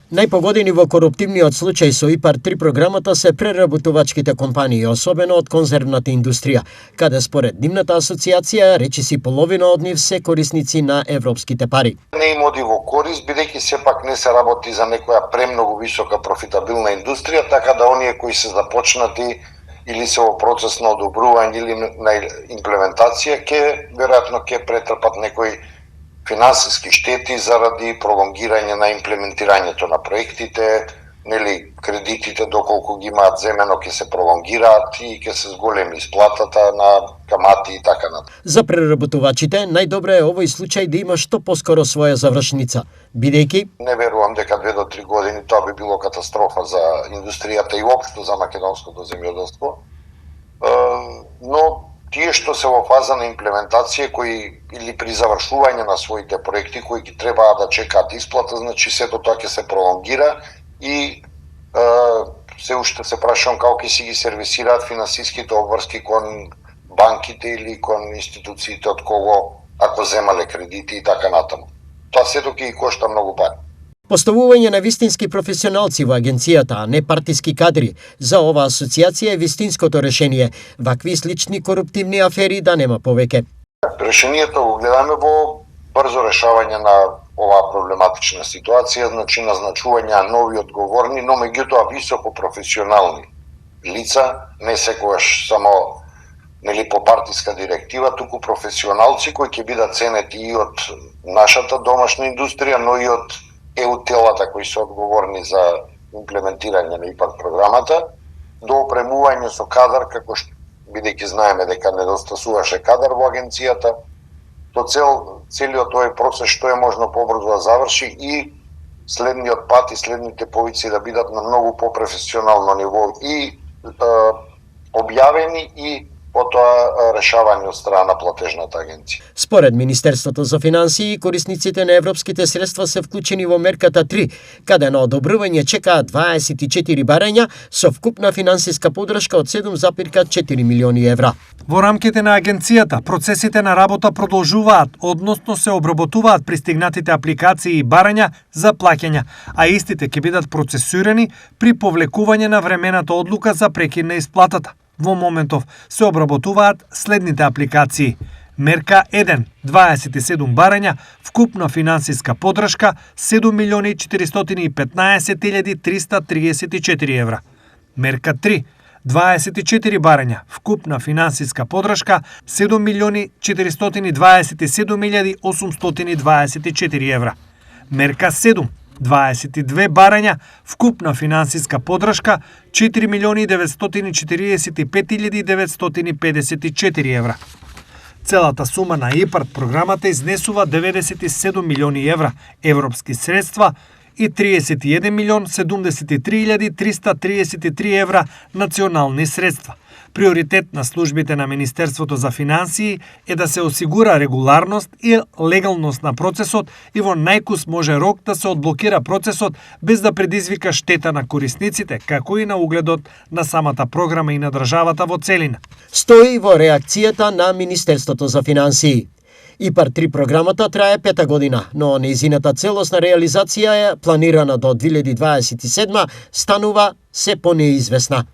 Најпогодени во коруптивниот случај со ИПАР-3 програмата се преработувачките компании, особено од конзервната индустрија, каде според нивната асоциација речиси половина од нив се корисници на европските пари. Не им оди во корист, бидејќи сепак не се работи за некоја премногу висока профитабилна индустрија, така да оние кои се започнати или се во процес на одобрување или на имплементација, веројатно ќе претрпат некои финансиски штети заради пролонгирање на имплементирањето на проектите, нели кредитите доколку ги имаат земено ќе се пролонгираат и ќе се зголеми исплатата на камати и така натаму. За преработувачите најдобро е овој случај да има што поскоро своја завршница, бидејќи не верувам дека 2 до 3 години тоа би било катастрофа за индустријата и општо за македонското земјоделство. Но тие што се во фаза на имплементација или при завршување на своите проекти кои ги требаат да чекаат исплата, значи сето тоа ќе се пролонгира и се уште се прашувам како ќе си ги сервисираат финансиските обврски кон банките или кон институциите од кого ако земале кредити и така натаму. Тоа сето ќе ги кошта многу пари. Поставување на вистински професионалци во агенцијата, а не партиски кадри, за оваа асоциација е вистинското решение. Вакви слични коруптивни афери да нема повеќе. Решението го гледаме во брзо решавање на оваа проблематична ситуација, значи назначување нови одговорни, но меѓутоа високо професионални лица, не секогаш само по партиска директива, туку професионалци кои ќе бидат ценети и од нашата домашна индустрија, но и од ЕУ телата кои се одговорни за имплементирање на ИПАР програмата, до опремување со кадар, како што бидејќи знаеме дека недостасуваше кадар во агенцијата, то целиот овој процес што е можно побрзо да заврши и следниот пат и следните повици да бидат на многу по-професионално ниво и објавени и потоа решавање од страна на платежната агенција. Според Министерството за финансии, корисниците на европските средства се вклучени во мерката 3, каде на одобрување чекаат 24 барања со вкупна финансиска подршка од 7,4 милиони евра. Во рамките на агенцијата, процесите на работа продолжуваат, односно се обработуваат пристигнатите апликации и барања за плаќања, а истите ќе бидат процесирани при повлекување на времената одлука за прекид на исплатата. Во моментов се обработуваат следните апликации. Мерка 1, 27 барања, вкупна финансиска подршка 7.415.334 евра. Мерка 3, 24 барања, вкупна финансиска подршка 7.427.824 евра. Мерка 7, 22 барања, вкупна финансиска подршка 4.945.954 евра. Целата сума на ИПАР програмата изнесува 97 милиони евра европски средства и 31.073.333 евра национални средства. Приоритет на службите на Министерството за финансии е да се осигура регуларност и легалност на процесот и во најкус може рок да се одблокира процесот без да предизвика штета на корисниците, како и на угледот на самата програма и на државата во целина. Стои во реакцијата на Министерството за финансии. ИПАР-3 програмата трае 5 година, но нејзината целосна реализација е планирана до 2027 станува се понеизвестна.